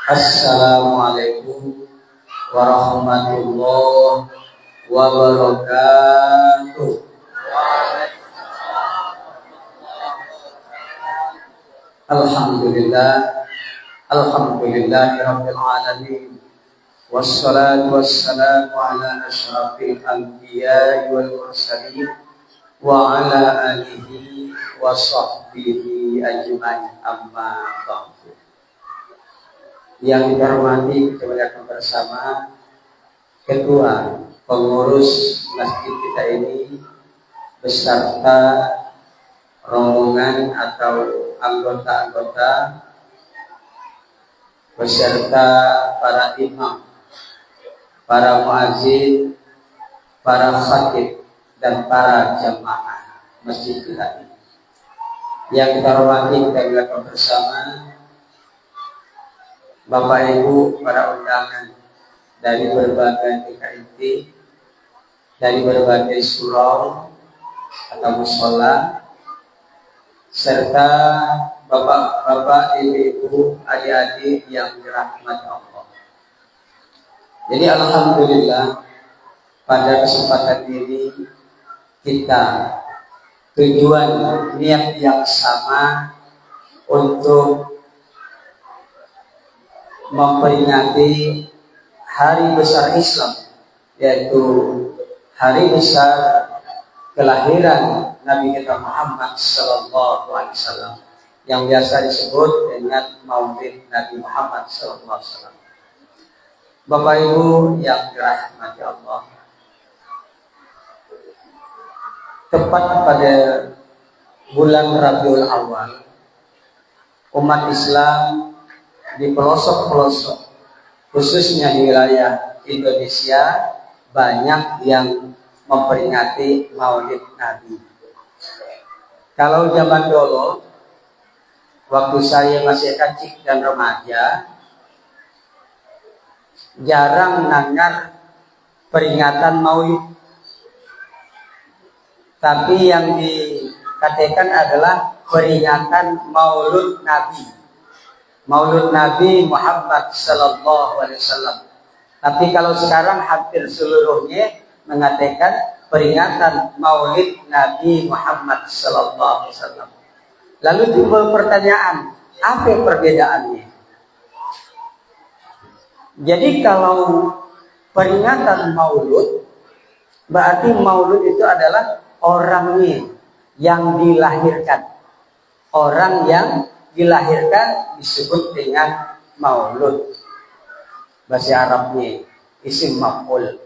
Assalamualaikum warahmatullahi wabarakatuh. Alhamdulillah, alhamdulillahirabbil alamin. Wassalatu wassalamu ala asyrafil anbiya'i wal mursalin wa ala alihi wa sahbihi ajmain, amma ba'du. Yang kita hormati, kita muliakan bersama Ketua Pengurus Masjid kita ini beserta rombongan atau anggota-anggota beserta para imam, para muazzin, para khatib dan para jamaah masjid kita ini. Yang kita hormati, kita muliakan bersama Bapak Ibu para undangan dari berbagai TKIT, dari berbagai surau atau mushola, serta bapak-bapak, ibu-ibu, adik-adik yang dirahmati Allah. Jadi alhamdulillah pada kesempatan ini kita tujuan niat yang sama untuk memperingati hari besar Islam, yaitu hari besar kelahiran Nabi kita Muhammad Sallallahu Alaihi Wasallam, yang biasa disebut dengan Maulid Nabi Muhammad Sallallahu Alaihi Wasallam. Bapak Ibu yang dirahmati Allah, tepat pada bulan Rabiul Awal, umat Islam di pelosok-pelosok, khususnya di wilayah Indonesia, banyak yang memperingati Maulid Nabi. Kalau zaman dulu, waktu saya masih kecil dan remaja, jarang dengar peringatan Maulid. Tapi yang dikatakan adalah peringatan Maulud Nabi. Maulud Nabi Muhammad Sallallahu Alaihi Wasallam. Tapi kalau sekarang hampir seluruhnya mengatakan peringatan Maulid Nabi Muhammad Sallallahu Alaihi Wasallam. Lalu timbul pertanyaan, apa perbedaannya? Jadi kalau peringatan Maulud, berarti Maulud itu adalah orangnya yang dilahirkan. Orang yang dilahirkan disebut dengan maulud. Bahasa Arabnya isim maf'ul.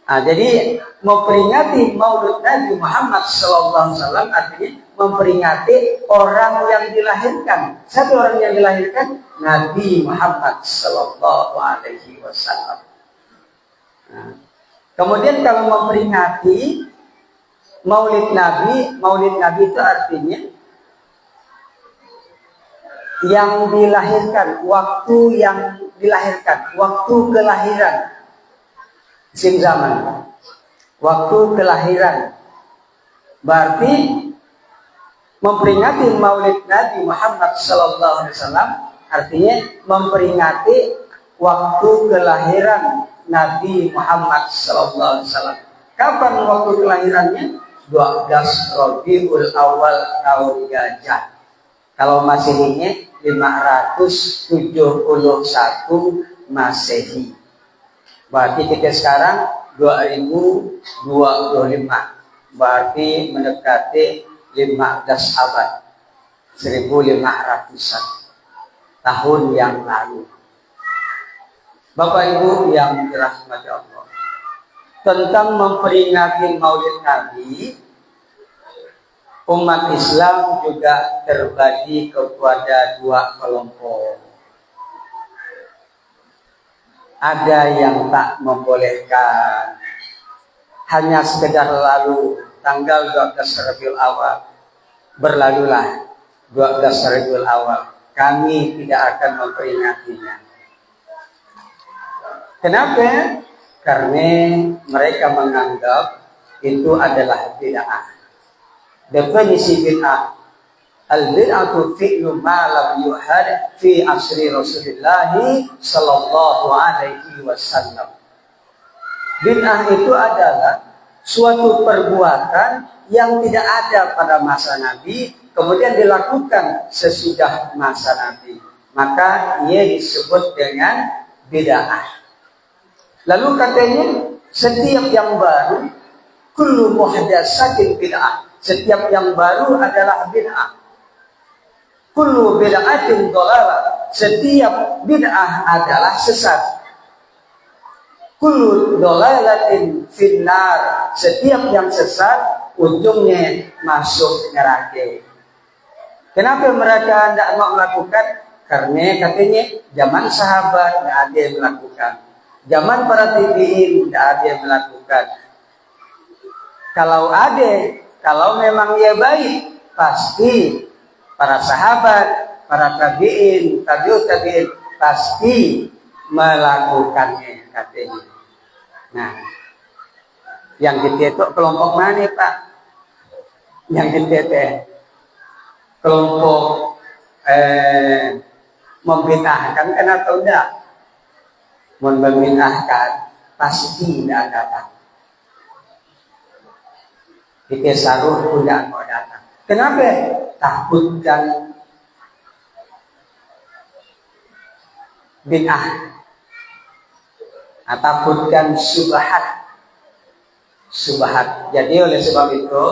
Jadi memperingati Maulud Nabi Muhammad SAW artinya memperingati orang yang dilahirkan. Siapa orang yang dilahirkan? Nabi Muhammad SAW. Kemudian kalau memperingati Maulid Nabi itu artinya yang dilahirkan, waktu yang dilahirkan, waktu kelahiran, isim zaman, waktu kelahiran. Berarti memperingati Maulid Nabi Muhammad SAW artinya memperingati waktu kelahiran Nabi Muhammad SAW. Kapan waktu kelahirannya? 12 Rabiul Awal tahun Gajah. Kalau Masehinya 571 Masehi. Berarti kita sekarang 2025. Berarti mendekati 15 abad. 1500-an tahun yang lalu. Bapak Ibu yang dirahmati Allah, tentang memperingati Maulid Nabi, umat Islam juga terbagi kepada dua kelompok. Ada yang tak membolehkan, hanya sekedar lalu tanggal 12 Rabiul Awal, berlalulah 12 Rabiul Awal, kami tidak akan memperingatinya. Kenapa? Karena mereka menganggap itu adalah bid'ah. Definisi bid'ah Al-bid'atu fi'lu ma lam yuhad fi asri Rasulullah sallallahu alaihi wasallam. Bid'ah itu adalah suatu perbuatan yang tidak ada pada masa Nabi, kemudian dilakukan sesudah masa Nabi. Maka ia disebut dengan bid'ah. Lalu katanya, setiap yang baru, kullu muhdatsatin bid'ah. Setiap yang baru adalah bid'ah. Kullu bid'atin dhalalah. Setiap bid'ah adalah sesat. Kullu dhalalatin finnar. Setiap yang sesat ujungnya masuk neraka. Kenapa mereka tidak mau melakukan? Karena katanya zaman sahabat tidak ada yang melakukan. Zaman para tabi'in tidak ada yang melakukan. Kalau memang ia baik, pasti para sahabat, para tabi'in, tabi'ut tabi'in pasti melakukannya katanya. Nah, yang kita itu kelompok mana Pak? Yang kita itu kelompok membid'ahkan kan atau enggak? Membid'ahkan pasti tidak datang. Kita saruh tidak mau datang. Kenapa? Takutkan bid'ah, takutkan subhat. Jadi oleh sebab itu,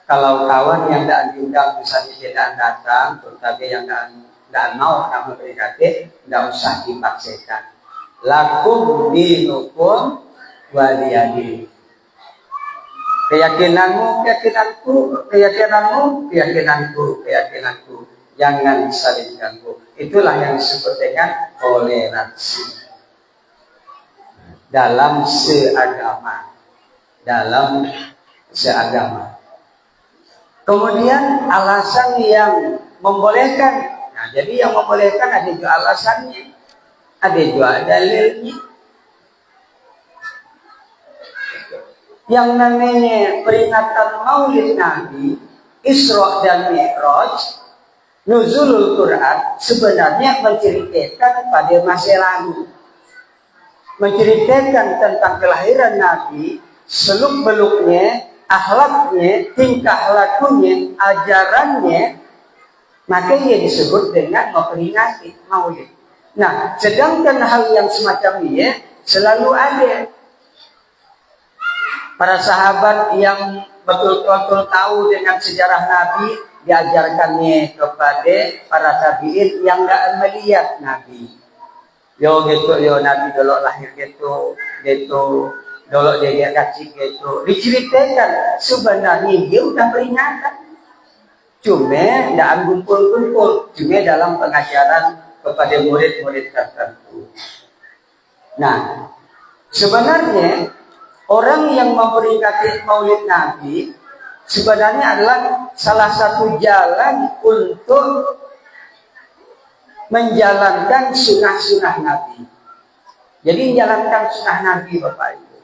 kalau kawan yang tidak diundang misalnya tidak datang, tetapi yang tidak mau kamu berikan, tidak usah dipaksakan. Lakum dinukum waliyadin. Keyakinanmu, keyakinanku. Jangan saling ganggu. Itulah yang disebut dengan toleransi dalam seagama. Kemudian alasan yang membolehkan. Nah, jadi yang membolehkan ada juga alasannya, ada juga dalilnya. Yang namanya peringatan Maulid Nabi, Isra dan Mi'raj, nuzulul Quran sebenarnya menceritakan pada masa lalu, menceritakan tentang kelahiran Nabi, seluk-beluknya, akhlaknya, tingkah lakunya, ajarannya, maka ia disebut dengan memperingati Maulid. Nah, sedangkan hal yang semacam ini selalu ada. Para sahabat yang betul-betul tahu dengan sejarah Nabi diajarkannya kepada para tabi'in yang tidak melihat Nabi. Yo Nabi dulu lahir gitu, dulu dia kecil gitu. Diceritakan sebenarnya dia udah peringatan. Cuma tidak kumpul-kumpul, cuma dalam pengajaran kepada murid-murid tertentu. Nah, sebenarnya orang yang memperingati Maulid Nabi sebenarnya adalah salah satu jalan untuk menjalankan sunnah-sunnah Nabi. Jadi menjalankan sunnah Nabi Bapak Ibu.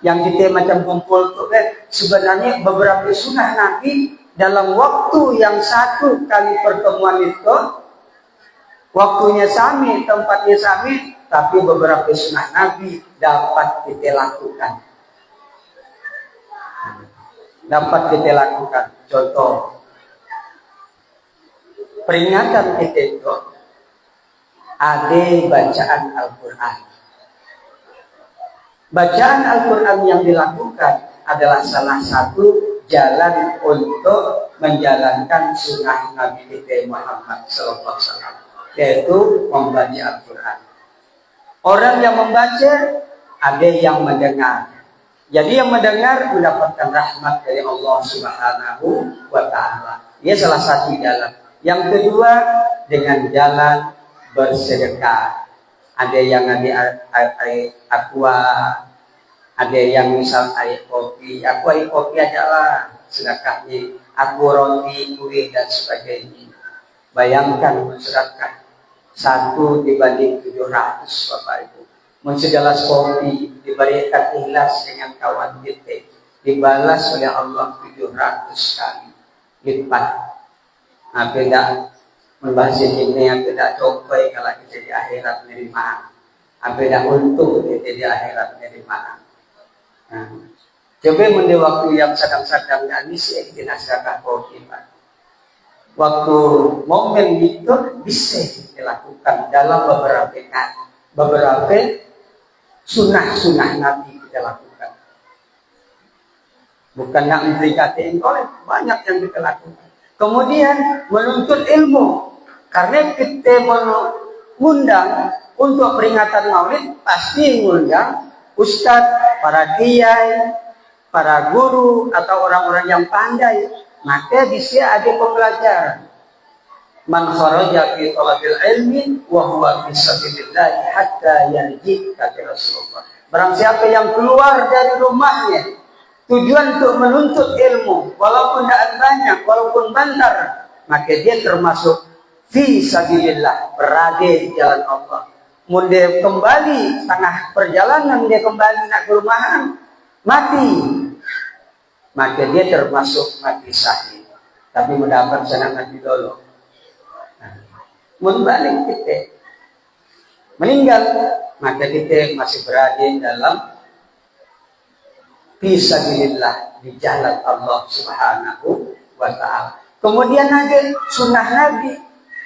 Yang kita macam kumpul itu sebenarnya beberapa sunnah Nabi dalam waktu yang satu kali pertemuan itu, waktunya sami, tempatnya sami, tapi beberapa sunnah Nabi dapat kita lakukan. Contoh, peringatan kita itu ada bacaan Al-Quran. Bacaan Al-Quran yang dilakukan adalah salah satu jalan untuk menjalankan sunnah Nabi kita Muhammad SAW, yaitu membaca Al-Quran. Orang yang membaca, ada yang mendengar. Jadi yang mendengar mendapatkan rahmat dari Allah Subhanahu wa Ta'ala. Ia salah satu jalan. Yang kedua, dengan jalan bersedekah. Ada yang ada air aqua, ada yang misal air kopi. Aku air kopi adalah sedekahnya. Aku roti, kue dan sebagainya. Bayangkan sedekah 1 dibanding 700 Bapak Ibu. Mensegelas kopi diberikan ikhlas dengan kawan kita, dibalas oleh Allah 700 kali lipat. Apa tidak membahas ini, apa tidak coba kalau kita di akhirat menerima, apa tidak untung kita di akhirat menerima. Nah, coba mende waktu yang sedang-sedang ini sih kita sedekah kopi, Pak. Waktu momen itu bisa dilakukan dalam beberapa sunnah Nabi kita lakukan. Bukan yang memberitakan oleh banyak yang kita lakukan. Kemudian menuntut ilmu, karena kita mengundang untuk peringatan Maulid pasti mengundang ustadz, para kiai, para guru atau orang-orang yang pandai. Maka bisa ada pembelajaran. Man kharaja fi talabil ilmi wa huwa fi sabilillah hatta yarji, kata Rasulullah. Barang siapa yang keluar dari rumahnya tujuan untuk menuntut ilmu, walaupun tidak banyak, walaupun bantar, maka dia termasuk fi sabilillah, berada di jalan Allah. Dia kembali tengah perjalanan, dia kembali nak ke rumahan, mati, maka dia termasuk mati syahid, tapi mendapat sana mati dulu. Balik kita meninggal, maka kita masih berada dalam fisabilillah, di jalan Allah Subhanahu wa ta'ala. Kemudian ada sunnah Nabi,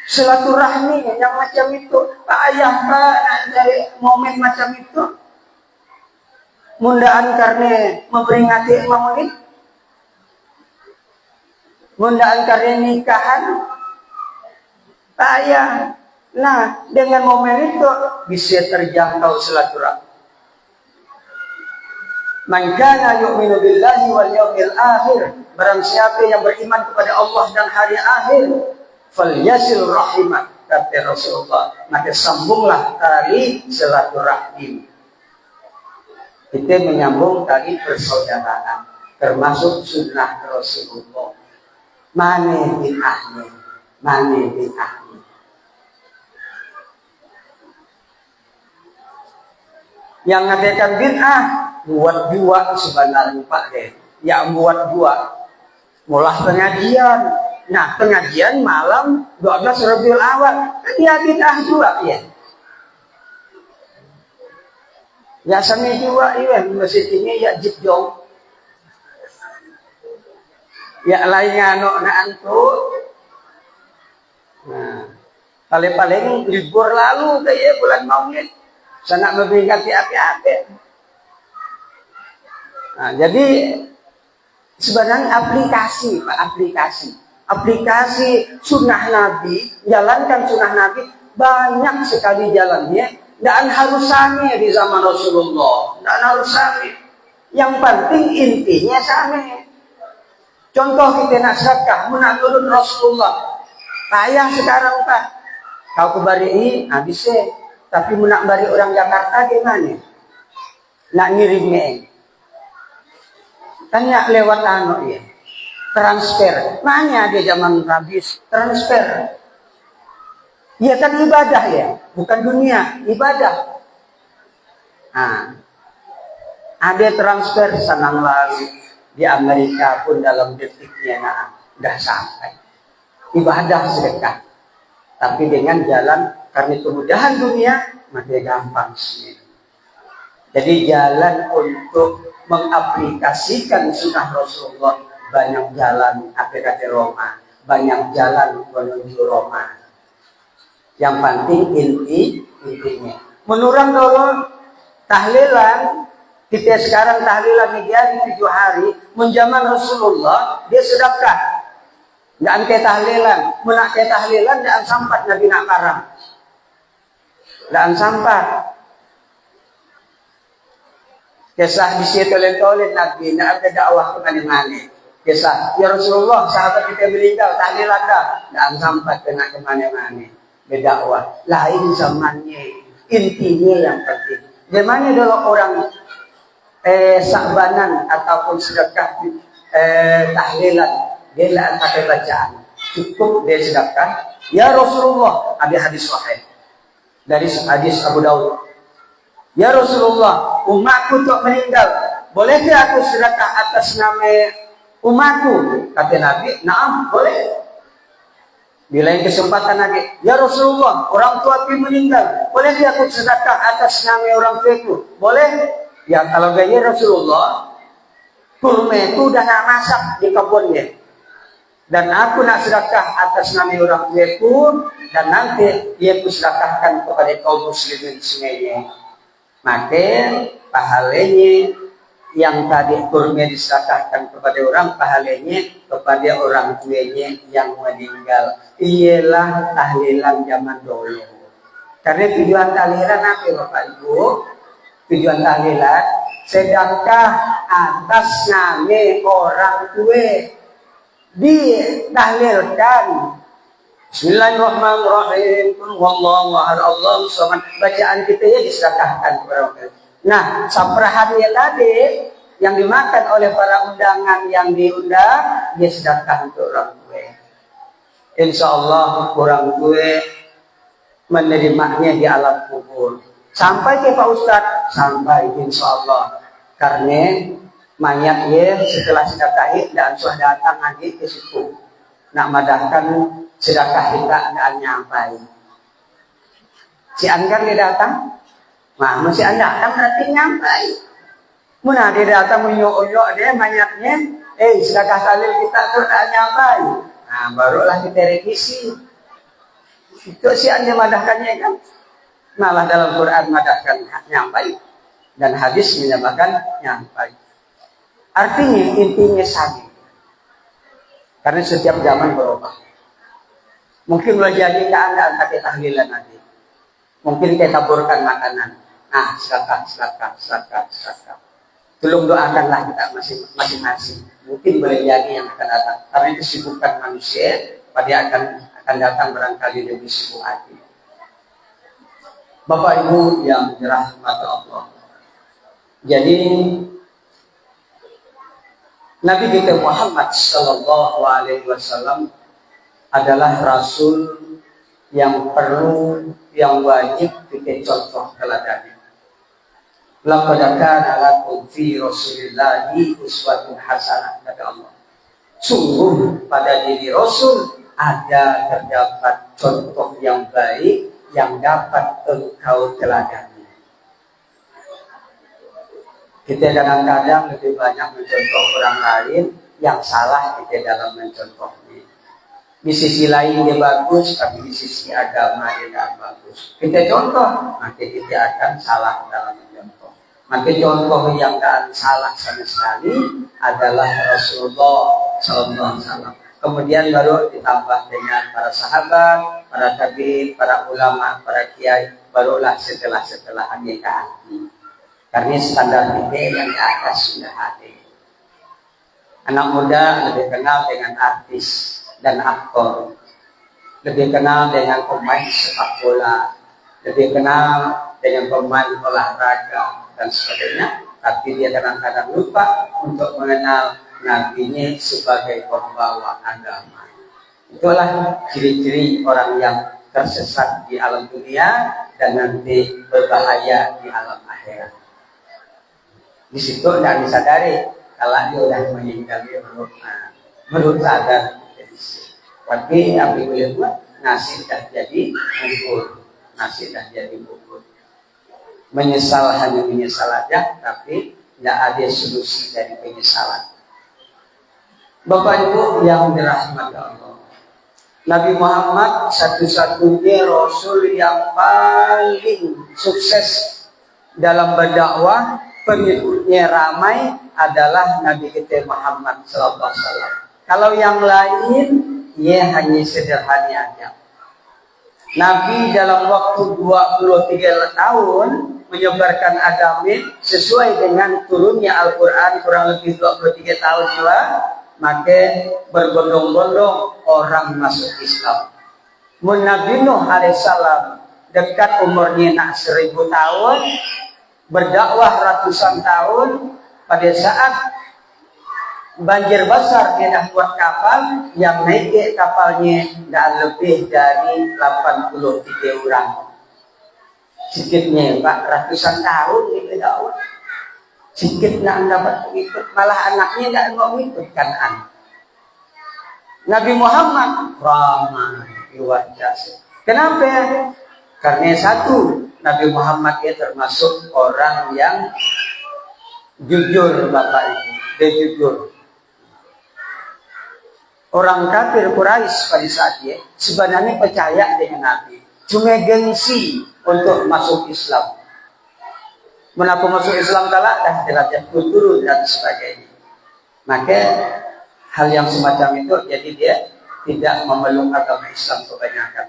silaturahmi yang macam itu. Pak ayah dari momen macam itu, mundaan karena memperingati Maulid, mundaan karena nikahan, Pak ayah. Nah, dengan momen itu bisa terjangkau silaturahmi. Man kana yu'minu billahi wal yawmil akhir, barang siapa yang beriman kepada Allah dan hari akhir, falyasil rahimah, kata Rasulullah, maka sambunglah tali silaturahim. Kita menyambung tali persaudaraan, termasuk sunnah Rasulullah. Mana bid'ahnya, mana bid'ahnya. Yang mengatakan bid'ah buat dua sebenarnya Pak deh, yang buat dua mulai pengajian. Nah, pengajian malam 12 Rabiul Awal, dia bid'ah juga ya. Biasanya juga iya masjid ini ya jidong. Ya lainnya anak antu. Nah, paling libur lalu kayak bulan Maulid, sana memperingati api-api. Nah, jadi sebenarnya aplikasi sunnah Nabi, jalankan sunnah Nabi banyak sekali jalannya, dan harus sama di zaman Rasulullah, dan harus sama. Yang penting intinya sama. Contoh kita nak sedekah, menurut Rasulullah. Payah sekarang Pak, kau kebari ini habisnya, tapi nak bari orang Jakarta gimana? Nak ngirimnya. Tanya lewat ya, transfer. Mana dia zaman habis transfer? Ya kan ibadah ya, bukan dunia, ibadah. Nah, ada transfer senang lalu di Amerika pun dalam detiknya udah sampai. Ibadah sedekah, tapi dengan jalan karena kemudahan dunia, maka gampang sih. Jadi jalan untuk mengaplikasikan sunnah Rasulullah, banyak jalan aplikasi Roma, banyak jalan menuju Roma. Yang penting intinya. Menurut dulu tahlilan, kita sekarang tahlilan dia 7 hari, menjaman Rasulullah dia sedekah. Nggak angke tahlilan, menak tahlilan dan sampat Nabi nak parang. Dan sampat. Kisah di situ tolen Nabi, nak ada dakwah ke mana-mana. Kisah, ya Rasulullah, sahabat kita meninggal, tahlilan dah. Dan sampai kena ke mana-mana. Berdakwah. Lain zamannya, intinya yang penting. Gimana kalau orang sakbanan ataupun sedekah tahlilan, dia tidak pakai bacaan. Cukup dia sedekah. Ya Rasulullah, ada hadis sahih. Dari hadis Abu Daud. Ya Rasulullah, umatku untuk meninggal, bolehkah aku sedekah atas nama umatku? Kata Nabi, naam, boleh. Bila yang kesempatan lagi, ya Rasulullah, orang tua aku meninggal, boleh dia aku sedekah atas nama orang tuaku? Boleh? Ya kalau gaya Rasulullah, kurma itu udah nak masak di kebunnya. Dan aku nak sedekah atas nama orang tuaku, dan nanti dia aku sedekahkan kepada kaum muslimin semuanya. Maka pahalanya yang tadi kurma disedekahkan kepada orang, pahalanya kepada orang tuanya yang meninggal. Ialah tahlilan zaman dulu. Karena tujuan tahlilan apa Bapak Ibu? Tujuan tahlilan sedekah atas nama orang tua. Ditahlilkan. Bismillahirrahmanirrahim. Wallahu ahad, Allahu samad. Bacaan kita ya disedekahkan kepada orang tua. Nah, saprahannya tadi yang dimakan oleh para undangan yang diundang, dia sedekah untuk orang tua. Insya Allah orang tua menerimanya di alam kubur. Sampai ke Pak Ustadz, sampai insya Allah. Karena mayatnya setelah sedekahi dan sudah datang lagi ke situ. Nak madahkan sedekah kita dan nyampai. Si Anggar dia datang. Nah, masih anda datang berarti nyampai. Mana dia datang menyok-nyok dia mayatnya, sedekah tahlil kita tuh tak nyampai. Nah, barulah kita revisi. Itu si anda madahkannya kan. Malah dalam Quran madahkan nyampai dan hadis menyebutkan nyampai. Artinya intinya sama. Karena setiap zaman berubah. Mungkin boleh jadi ke anda pakai tahlilan nanti. Mungkin kita taburkan makanan. Nah, sedekah. Tolong doakanlah kita masing-masing. Mungkin boleh jadi yang akan datang. Karena itu kesibukan manusia, pada akan datang barangkali lebih sibuk hati. Bapak Ibu yang dirahmati Allah. Jadi Nabi kita Muhammad Sallallahu Alaihi Wasallam adalah Rasul yang perlu, yang wajib kita contoh teladannya. Laqad kana lakum fi Rasulillahi uswatun hasanah, kata Allah. Sungguh pada diri Rasul ada terdapat contoh yang baik yang dapat engkau teladani. Kita kadang-kadang lebih banyak mencontoh orang lain yang salah kita dalam mencontohnya. Di sisi lain dia bagus, tapi di sisi agama dia tidak bagus. Kita contoh, maka kita akan salah dalam mencontoh. Maka contoh yang tidak salah sama sekali adalah Rasulullah SAW. Kemudian baru ditambah dengan para sahabat, para tabi'in, para ulama, para kiai, barulah setelah hanya ke hati. Karena standar kita yang di atas sudah ada. Anak muda lebih kenal dengan artis dan aktor, lebih kenal dengan pemain sepak bola, lebih kenal dengan pemain olahraga dan sebagainya. Tapi dia kadang-kadang lupa untuk mengenal nabinya sebagai pembawa agama. Itulah ciri-ciri orang yang tersesat di alam dunia dan nanti berbahaya di alam akhirat. Di situ tidak disadari kalau dia sudah meninggal, dia menurut sadar. Tapi yang boleh buat nasi dah jadi bubur, menyesal hanya menyesal aja, tapi tidak ada solusi dari penyesalan. Bapak Ibu yang dirahmati Allah, Nabi Muhammad satu-satunya Rasul yang paling sukses dalam berdakwah, pengikutnya ramai adalah Nabi kita Muhammad SAW. Kalau yang lain, ya hanya sederhana aja. Nabi dalam waktu 23 tahun menyebarkan agama sesuai dengan turunnya Al-Quran kurang lebih 23 tahun juga, maka berbondong-bondong orang masuk Islam. Nabi Nuh alaihissalam dekat umurnya nak 1000 tahun, berdakwah ratusan tahun. Pada saat banjir besar dia dah buat kapal, yang naik ke kapalnya dah lebih dari 83 orang. Sedikitnya Pak, ratusan tahun dia berdakwah. Sedikit nak dapat mengikut, malah anaknya tidak mau mengikut Kanan. Nabi Muhammad ramai, luar biasa. Kenapa? Karena satu, Nabi Muhammad dia termasuk orang yang jujur, Bapak Ibu. Dia jujur. Orang kafir Quraisy pada saat dia sebenarnya percaya dengan Nabi, cuma gengsi untuk masuk Islam. Menapa masuk Islam kalah dan derajat turun dan sebagainya. Maka hal yang semacam itu jadi dia tidak memeluk agama Islam kebanyakan.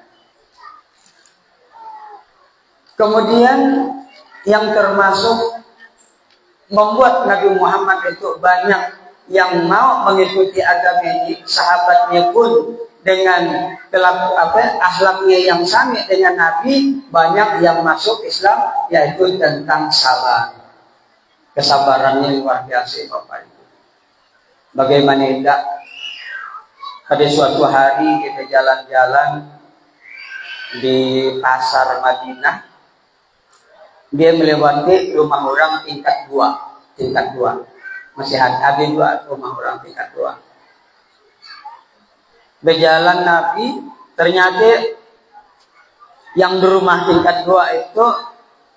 Kemudian yang termasuk membuat Nabi Muhammad itu banyak yang mau mengikuti agama ini, sahabatnya pun dengan akhlaknya yang sama dengan Nabi, banyak yang masuk Islam, yaitu tentang sabar. Kesabarannya luar biasa, Bapak Ibu. Bagaimana tidak? Pada suatu hari kita jalan-jalan di pasar Madinah, dia melewati rumah orang tingkat dua. Masih ada dua rumah orang tingkat 2. Berjalan Nabi, ternyata yang di rumah tingkat 2 itu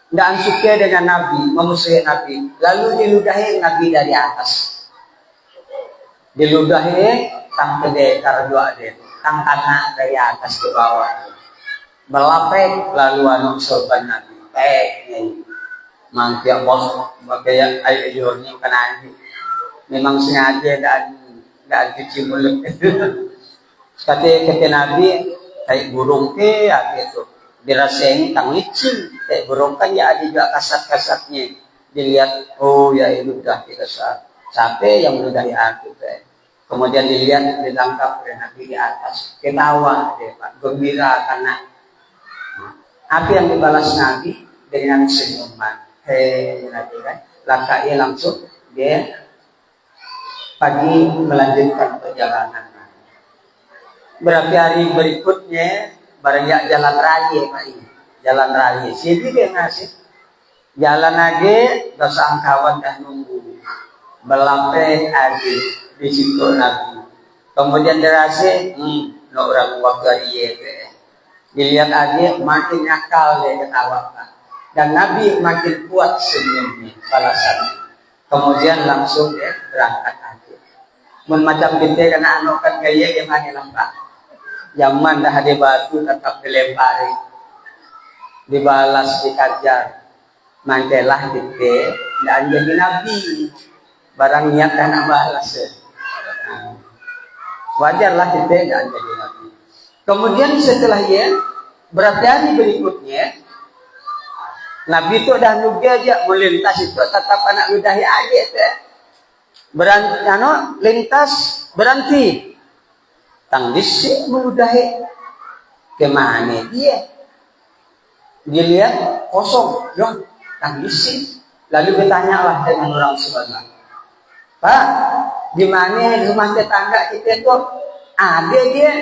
tidak suka dengan Nabi, memusuhi Nabi. Lalu diludahi Nabi dari atas. Diludahi tang kedekar 2 dia, tang kanak dari atas ke bawah. Belapek lalu anu sorban Nabi. Mangkia bos, bagaya air jurni kena Nabi. Memang sengaja dan cuci mulut. Kata Nabi kayak burung ke gitu. Dirasain tang licin kayak burung kan ya ada juga kasat-kasatnya. Dilihat oh ya itu udah kasat. Sampai yang udah aku teh. Kemudian dilihat ditangkap oleh Nabi di atas. Ketawa dia Pak, gembira karena apa yang dibalas Nabi dengan senyuman. Nabi kan lakai langsung dia pagi melanjutkan perjalanan. Berapa hari berikutnya barangnya jalan raya Pak ini. Jalan raya. Jadi dia ngasih jalan lagi dosa angkawan dah nunggu. Belampe aja di situ Nabi. Kemudian dirasa no orang waktu dia dilihat aja makin nakal dia ketawa. Dan Nabi makin kuat senyumnya balasannya. Kemudian langsung dia berangkat. Macam kita kena anu kan gaya yang ada lampak. Zaman dah ada batu tetap dilempari, dibalas, dikajar. Mantelah kita dan jadi Nabi. Barang niat dan nak balas. Wajarlah kita dan jadi Nabi. Kemudian setelah ia berapa hari berikutnya Nabi itu dah nuga aja melintas itu tetap anak ludahi aja teh. Lintas berhenti. Tang disi meludahi. Kemana dia? Dilihat kosong. Loh, tang disi. Lalu bertanyalah dengan orang sebelah. Pak, di mana rumah tetangga kita itu? Ada dia.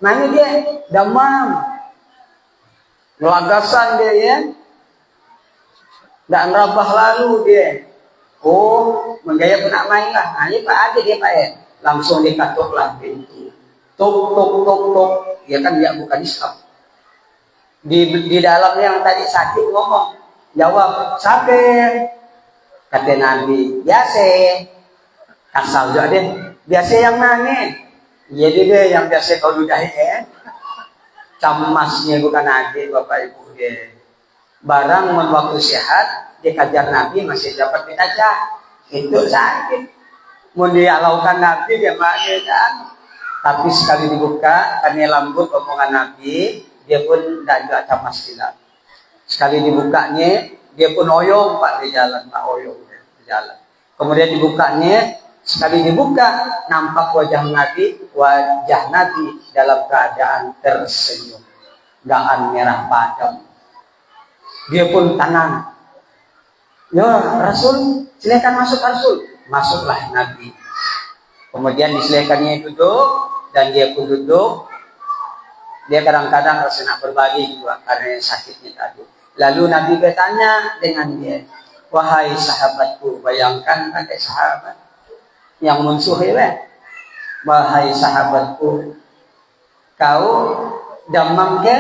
Mana dia? Damam. Ngelagasan dia ya. Dan rabah lalu dia. Oh, menggaya pun main lah. Nah, ini Pak ada dia Pak ya. Langsung dikatuklah pintu. Tok. Ya kan dia bukan Islam. Di dalam yang tadi sakit ngomong. Jawab, siapa? Kata Nabi, biasa. Asal juga deh. Biasa yang mana? Jadi dia yang biasa kau ludahi ya. Camasnya bukan adik Bapak Ibu dia. Barang waktu sehat dikajar Nabi masih dapat dikajar, itu sakit. Mau dialaukan Nabi dia kan. Tapi sekali dibuka karena lembut omongan Nabi, dia pun tidak juga camas tidak. Sekali dibukanya dia pun oyong Pak di jalan, Pak oyong di jalan. Kemudian dibukanya, sekali dibuka nampak wajah Nabi dalam keadaan tersenyum, daan merah padam. Dia pun tangan. Ya Rasul, silakan masuk Rasul. Masuklah Nabi. Kemudian disilakannya duduk dan dia pun duduk. Dia kadang-kadang rasa nak berbagi juga karena sakitnya tadi. Lalu Nabi bertanya dengan dia, wahai sahabatku, bayangkan ada sahabat yang musuh ya. Wahai sahabatku, kau damang ke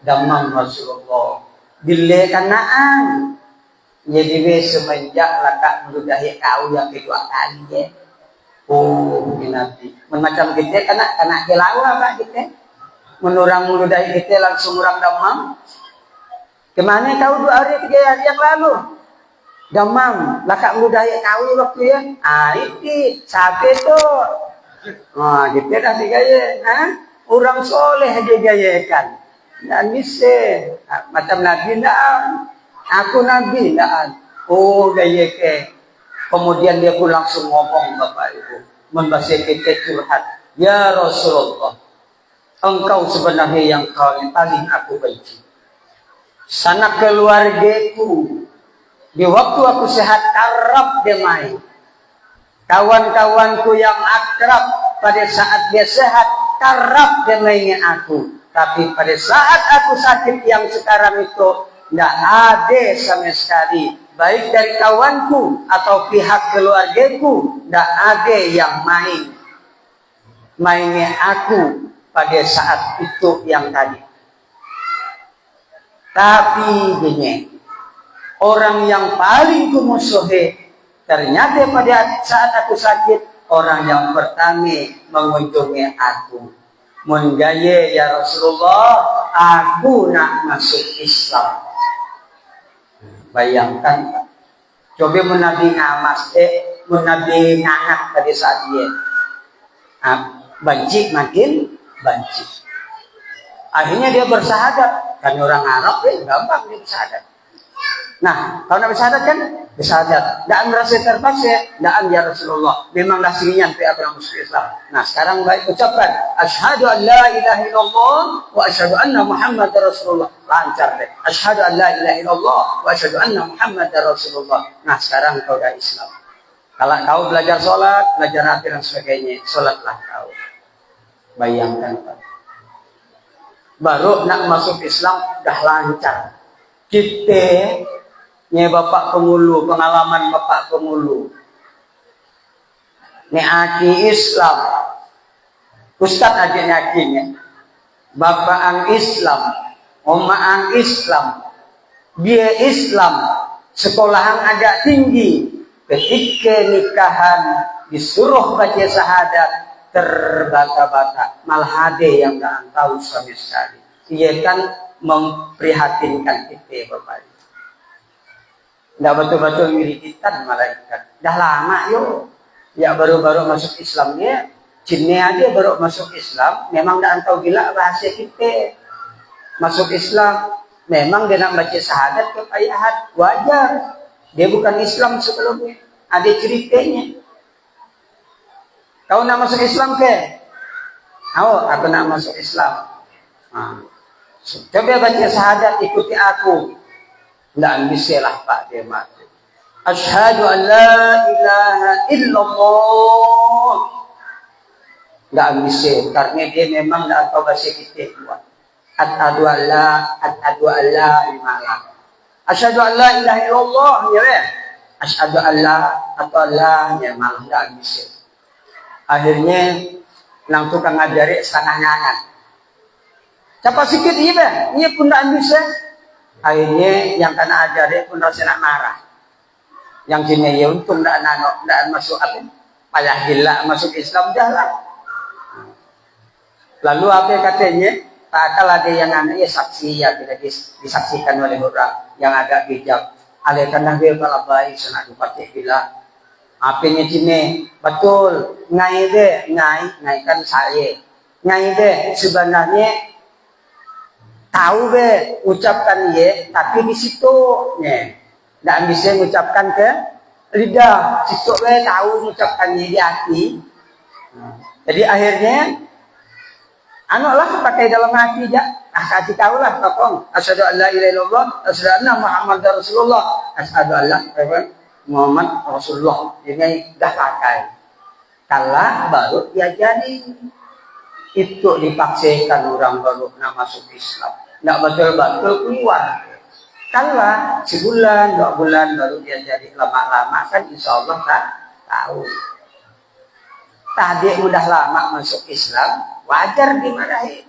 damang Rasulullah bila kanaan jadi be semenjak lakak meludahi kau yang kedua kali ya. Oh Nabi macam kita kena kelawa pak kita menurang meludahi kita langsung orang damang kemana kau 2 hari 3 hari yang lalu damang lakak meludahi kau waktu ya ini siapa itu kita dah digaya orang soleh aja gayakan dan bisa macam Nabi dah aku Nabi dah gaya ke kemudian dia pun langsung ngomong Bapak Ibu membaca kita curhat ya Rasulullah engkau sebenarnya yang paling aku benci sanak keluargaku di waktu aku sehat karab dia main kawan-kawanku yang akrab pada saat dia sehat karab dia mainnya aku tapi pada saat aku sakit yang sekarang itu tidak ada sama sekali baik dari kawanku atau pihak keluargaku tidak ada yang mainnya aku pada saat itu yang tadi tapi gini orang yang paling kumusuhi ternyata pada saat aku sakit orang yang pertama mengunjungi aku menggaya ya Rasulullah aku nak masuk Islam bayangkan coba menabi ngamas menabi ngangat pada saat dia banci makin banci akhirnya dia bersahadat kan orang Arab gampang dia bersahadat. Nah, kalau nak bersahadat kan bersahadat. Dan merasa terpaksa, dan ya Rasulullah. Memang nasinya sampai apa muslim Islam. Nah, sekarang baik ucapkan asyhadu an la ilaha illallah wa asyhadu anna Muhammadar Rasulullah. Lancar deh. Asyhadu an la ilaha illallah wa asyhadu anna Muhammadar Rasulullah. Nah, sekarang kau dah Islam. Kalau kau belajar sholat, belajar hati dan sebagainya, sholatlah kau. Bayangkan Pak. Baru nak masuk Islam dah lancar. Kita ni bapak pengulu, pengalaman bapak pengulu. Ni aki Islam. Ustaz aja ni akinya. Bapak ang Islam, oma ang Islam. Dia Islam, sekolahan agak tinggi. Ketika nikahan disuruh baca syahadat terbata-bata. Malah ada yang tak tahu sama sekali. Ia kan memprihatinkan kita Bapak. Tidak betul-betul ngirikitan malaikat. Dah lama yuk. Ya baru-baru masuk Islamnya. Jinnya aja baru masuk Islam. Memang tidak tahu gila bahasa kita. Masuk Islam. Memang dia nak baca syahadat kepayahan. Wajar. Dia bukan Islam sebelumnya. Ada ceritanya. Kau nak masuk Islam ke? Aku nak masuk Islam. Coba baca syahadat, ikuti aku. Tidak bisa lah Pak dia mati. Asyhadu an la ilaha illallah. Tidak bisa, karena dia memang tidak tahu bahasa kita kuat. Asyhadu an la Asyhadu an la ilaha illallah. Ya, asyhadu an la atau la ya malah tidak bisa. Akhirnya nang tukang ngajari setengah nyangat. Siapa sikit iya pun tidak bisa. Akhirnya yang kena ajari pun rasa nak marah. Yang sini ya untung tidak masuk apa? Payah gila masuk Islam dah lah. Lalu apa katanya? Tak kalah ada yang anaknya saksi ya tidak disaksikan oleh orang yang agak bijak. Alih karena dia kalau baik senang dipakai gila. Apanya sini betul ngai kan saya ngai deh sebenarnya tahu be ucapkan ye tapi di situ nih tidak bisa mengucapkan ke lidah situ be tahu mengucapkan ye di hati. Jadi akhirnya lah pakai dalam hati aja kasih tahu lah tolong asyhadu an la ilaha illallah asyhadu anna Muhammadar Rasulullah asyhadu an la Muhammad Rasulullah ini dah pakai. Kalau baru diajari itu dipaksakan orang baru nak masuk Islam. Nak betul-betul keluar. Kalau sebulan 2 bulan baru diajari lama-lama kan insya Allah tak tahu. Tadi udah lama masuk Islam wajar dimarahi.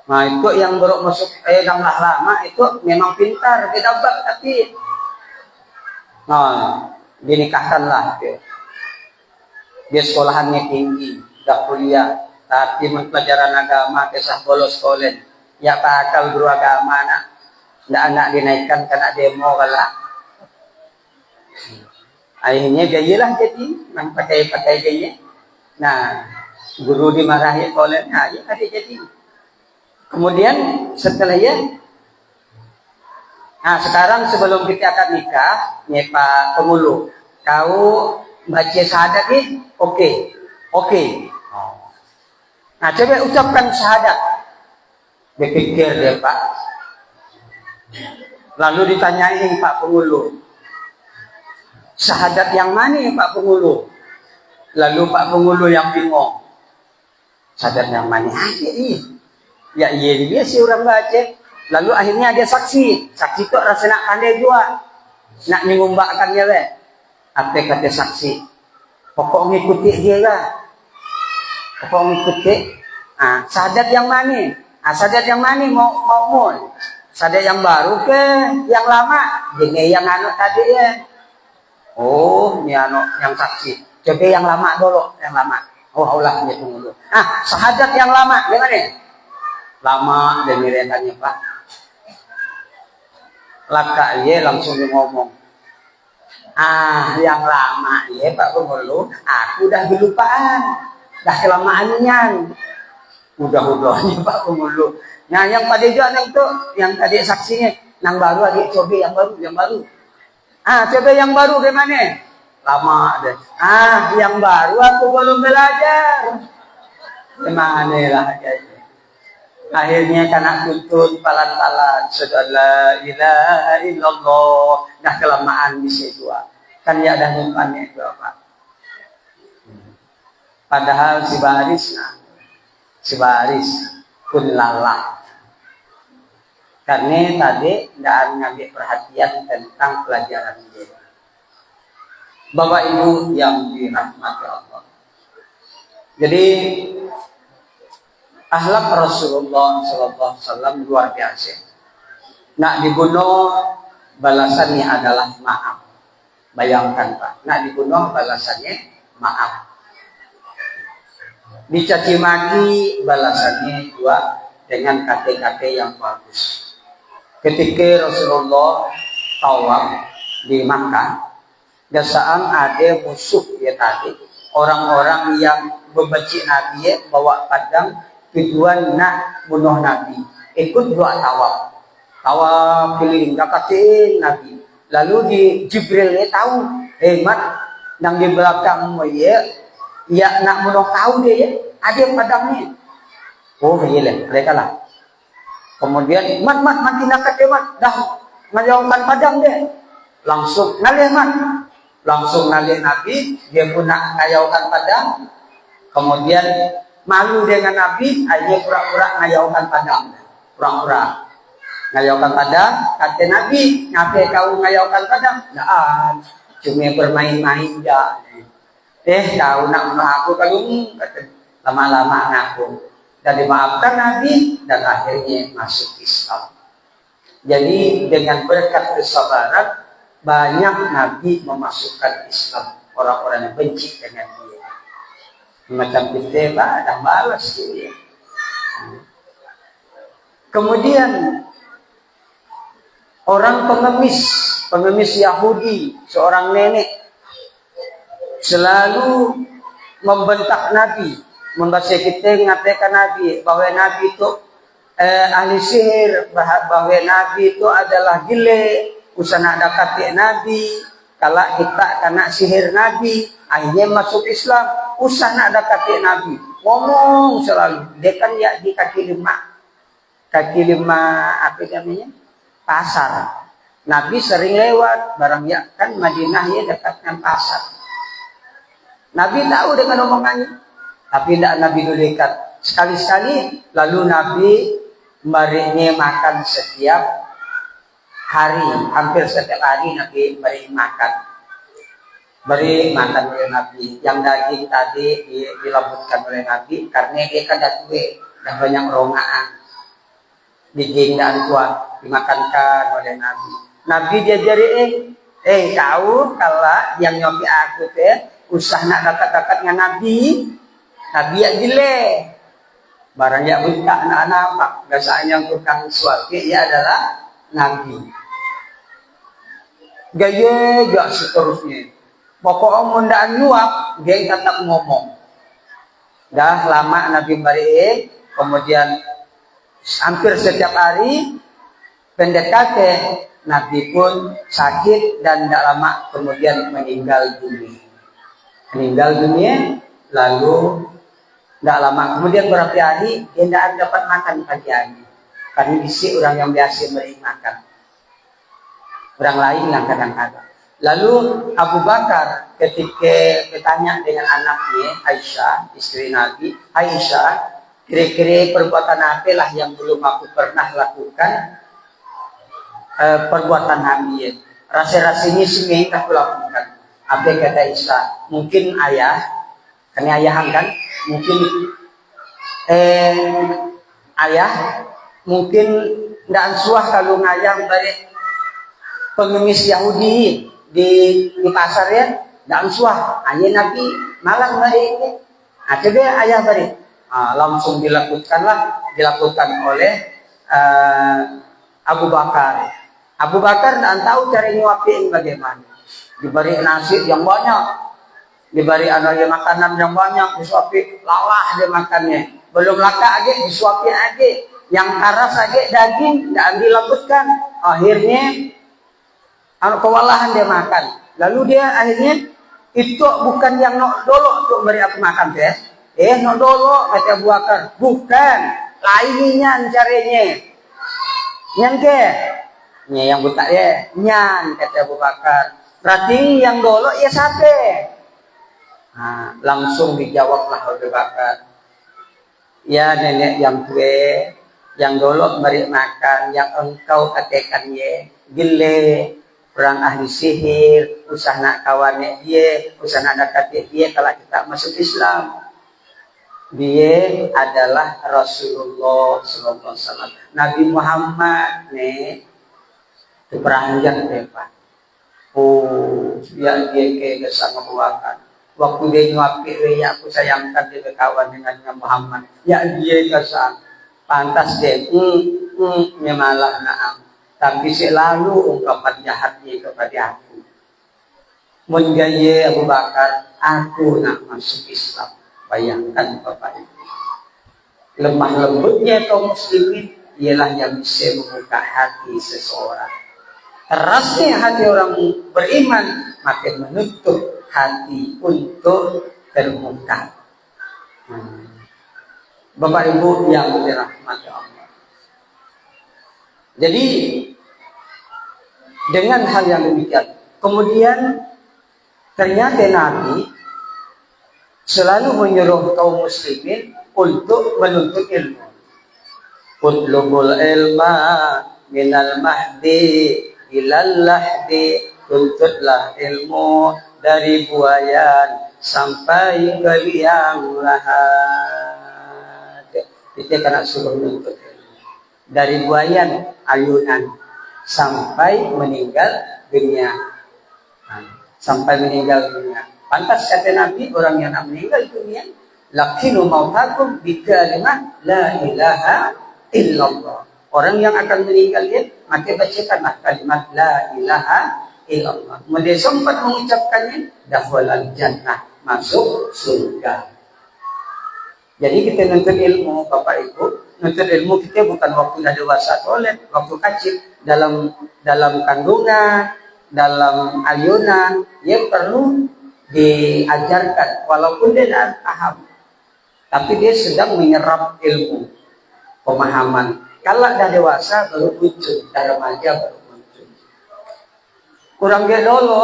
Nah itu yang baru masuk gamlah lama itu memang pintar, beda bab tapi nah dinikahkanlah dia. Dia sekolahannya tinggi, dah kuliah, tapi pelajaran agama kisah bolos sekolah. Ya pakal guru agama nak anak dinaikkan karena demo kalah. Akhirnya gayalah jadi, nang pakai gaya. Nah, guru dimarahi oleh, nah ya ada jadi. Kemudian setelah ya, nah sekarang sebelum kita akan nikah, nih Pak Pemulu, kau baca syahadat nih, oke. Nah coba ucapkan syahadat, dipikir deh Pak. Lalu ditanyain Pak Pemulu, syahadat yang mana Pak Pengulu? Lalu Pak Pengulu yang bingung. Syahadat yang mana? Ya iya dia sih orang baca. Lalu akhirnya ada saksi. Saksi itu rasa nak pandai juga. Nak mengumbakkannya deh. Apa kata saksi? Pokok ngikuti dia lah. Pokok ngikuti. Syahadat yang mana? Syahadat yang mana mau? Syahadat yang baru ke yang lama? Jadi yang anu tadi ya. Oh, ini yang saksi. Coba yang lama dulu, yang lama. Oh, Allah ini dulu. Syahadat yang lama, gimana? Lama dan tanya Pak. Laka ye langsung ngomong. Yang lama ye Pak Pengulu, aku udah dilupaan. Dah kelamaannya. Udah-udahnya Pak Pengulu. Nah, yang pada juga itu, yang tadi saksinya, yang baru adik coba yang baru. Coba yang baru gimana? Lama deh. Yang baru aku belum belajar. Gimana lah kayaknya. Akhirnya karena tuntun palan-palan. Saudara ilaha illallah. Dah kelamaan di situ. Kan ya dah nyimpannya itu Pak. Padahal si baris pun lalah. Karena tadi tidak ngambil perhatian tentang pelajaran dia. Bapak Ibu yang dirahmati Allah. Jadi akhlak Rasulullah SAW luar biasa. Nak dibunuh balasannya adalah maaf. Bayangkan Pak. Nak dibunuh balasannya maaf. Dicaci maki balasannya juga dengan kata-kata yang bagus. Ketika Rasulullah tawaf di Makkah, dasaan ada musuh ya tadi, orang-orang yang membenci Nabi ya, bawa pedang tujuan nak bunuh Nabi, ikut dua tawaf keliling dekatin Nabi. Lalu di Jibril ya tahu hemat yang di belakang ya nak bunuh tahu dia ya, ada pedangnya. Oh iya mereka lah. Kemudian makin dekat dia dah ngajaukan padang dia. Langsung ngalih langsung ngalih Nabi, dia pun nak ngajaukan padang. Kemudian malu dengan Nabi, akhirnya pura-pura ngajaukan padang. Pura-pura ngajaukan padang, kata Nabi, ngapain kau ngajaukan padang? Nah, cuma bermain-main ya. Kau nak bunuh aku kalau kata lama-lama ngaku. Dan dimaafkan Nabi dan akhirnya masuk Islam. Jadi dengan berkat kesabaran banyak Nabi memasukkan Islam, orang-orang yang benci dengan dia. Macam kita ada balas dia. Kemudian orang pengemis Yahudi, seorang nenek selalu membentak Nabi. Membaca kita mengatakan Nabi bahwa Nabi itu ahli sihir, bahwa Nabi itu adalah gile, usana dekati Nabi, kalau kita kena sihir Nabi, akhirnya masuk Islam, usana dekati Nabi. Ngomong selalu, dia kan ya di kaki lima apa namanya? Pasar. Nabi sering lewat, barang ya kan Madinah ya dekat dengan pasar. Nabi tahu dengan omongannya. Tapi tidak Nabi dulikan sekali-sekali. Lalu Nabi marinya makan setiap hari, hampir setiap hari Nabi beri makan oleh Nabi. Yang daging tadi dilembutkan oleh Nabi karena dia kan dah tua dan banyak rongaan. Dijinggaan tua dimakankan oleh Nabi. Nabi dia jadi tahu kalau yang nyopi aku teh usah nak dekat-dekat dengan Nabi. Nabi yang gile. Barang yang buka anak-anak, biasanya tukang suapnya ia adalah Nabi. Gaya gak seterusnya. Pokoknya mundaan nyuap, dia tetap ngomong. Dah lama Nabi bari, kemudian hampir setiap hari pendekatnya Nabi pun sakit dan tidak lama kemudian meninggal dunia. Meninggal dunia, lalu tidak lama kemudian beberapa hari dia tidak dapat makan pagi hari. Karena isi orang yang biasa beri makan. Orang lain yang kadang-kadang. Lalu Abu Bakar ketika bertanya dengan anaknya Aisyah, istri Nabi, Aisyah, kira-kira perbuatan apa lah yang belum aku pernah lakukan? Perbuatan Nabi. Rasa-rasanya semua aku lakukan. Apa kata Aisyah? Mungkin ayah, karena ayahan kan? Mungkin ayah, mungkin tidak ansuah kalau ngayah balik pengemis Yahudi di pasar ya, dan suah ayah Nabi malam hari ini, ada ayah hari, langsung dilakukan oleh Abu Bakar. Abu Bakar dan tahu cara nyuapin bagaimana, diberi nasi yang banyak, diberi anaknya makanan yang banyak, disuapin lalah dia makannya, belum laka aja disuapin aja, yang karas aja daging dan dilembutkan, akhirnya kewalahan dia makan. Lalu dia akhirnya itu bukan yang nok dolo untuk beri aku makan teh. Nok dolo kata Abu Bakar, bukan. Lainnya caranya. Nyan ke? Yang buta ya. Nyan kata Abu Bakar. Berarti yang dolo ya sate. Nah, langsung dijawablah Abu Bakar. Ya nenek yang tua, yang dolo beri makan, yang engkau katakannya gile. Orang ahli sihir, usah nak kawannya dia, usah nak dekat dia kalau kita masuk Islam. Dia adalah Rasulullah SAW. Nabi Muhammad nih, diperanjang depan. Dia kayak gesang membuahkan. Waktu dia nyuapi, ya aku sayangkan dia berkawan dengan Muhammad. Ya dia gesang, pantas dia, malah naam. Tapi selalu ungkapan jahatnya kepada aku. Menjaya Abu Bakar, aku nak masuk Islam. Bayangkan Bapak Ibu. Lemah lembutnya kaum muslimin ialah yang bisa membuka hati seseorang. Kerasnya hati orang beriman makin menutup hati untuk terbuka. Bapak Ibu yang dirahmati Allah. Jadi dengan hal yang demikian, kemudian ternyata Nabi selalu menyuruh kaum muslimin untuk menuntut ilmu. Utlubul ilma minal mahdi ilal lahdi. Tuntutlah ilmu dari buayan sampai ke liang lahat. Kita kena suruh menuntut ilmu dari buayan ayunan sampai meninggal dunia. Sampai meninggal dunia. Pantas kata Nabi, orang yang nak meninggal dunia, lakinu mautakum bikalimat la ilaha illallah. Orang yang akan meninggal dia, maka bacakanlah kalimat la ilaha illallah. Kemudian sempat mengucapkannya, dakhalal jannah, masuk surga. Jadi kita nuntut ilmu, Bapak Ibu, nuntut ilmu kita bukan waktu dah dewasa toilet, waktu kecil, dalam kandungan, dalam ayunan, yang perlu diajarkan, walaupun dia tidak paham, tapi dia sedang menyerap ilmu, pemahaman. Kalau dah dewasa baru muncul, dah remaja baru muncul. Kurang dia dulu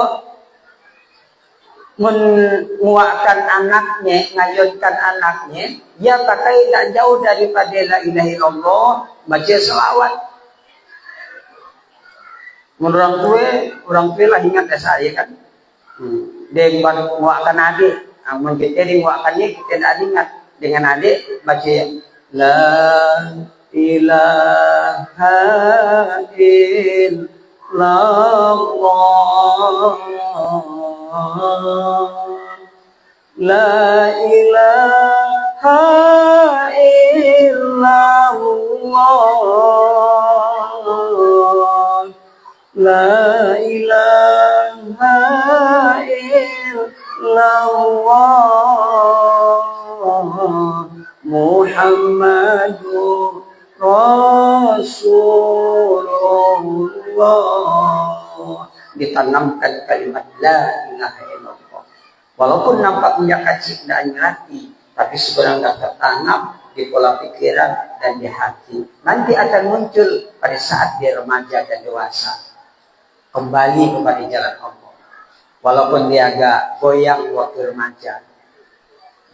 menguatkan anaknya, ngayunkan anaknya, dia pakai tak jauh daripada la ilaha illallah, baca selawat. Menurut orang tua lah ingat saya kan. Dia menguatkan adik, kita menguatkannya kita tidak ingat dengan adik baca la ilaha illallah, la ilaha illallah, la ilaha illallah, Muhammadur Rasulullah. Ditanamkan kalimat la ilaha illallah. Walaupun nampak punya kacik dan hati, tapi sebenarnya tertanam di pola pikiran dan di hati. Nanti akan muncul pada saat dia remaja dan dewasa, kembali kepada jalan Allah. Walaupun dia agak goyang waktu remaja,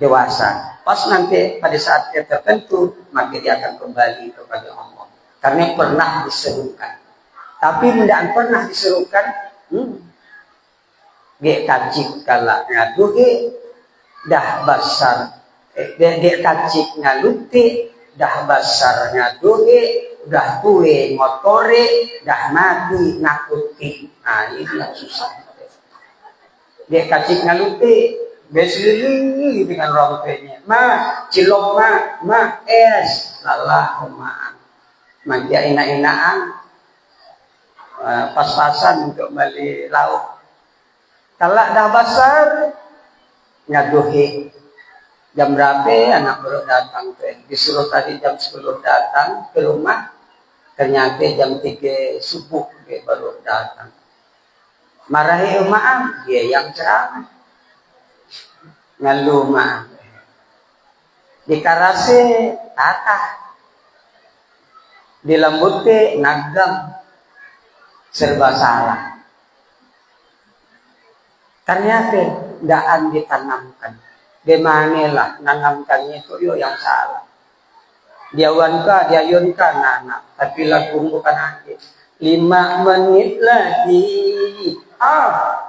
dewasa, pas nanti pada saat dia tertentu, maka dia akan kembali kepada Allah. Karena pernah diserukan. Tapi tidak pernah diserukan, dia kacik kalak ngadu, dah basar. Dia kacik ngaluti, dah basar ngadu, dah tue ngotore, dah mati nakuti. Nah, ini yang susah. Dia kacik ngaluti, besili dengan rompenya. Cilok es, lalah dia enak-enakan, pas-pasan untuk beli lauk. Kalau dah basar, ngaduhi. Jam berapa anak baru datang tuh? Disuruh tadi jam 10 datang ke rumah, ternyata jam 3 subuh dia baru datang. Marahi emak, dia yang ceramah. Ngalu mah. Dikarase tata. Dilambuti nagam. Serba salah. Ternyata daan ditanamkan. Di manilah nanamkannya itu yang salah. Dia wanka, dia yunka anak. Tapi lagu bukan hati. 5 menit lagi. Ya.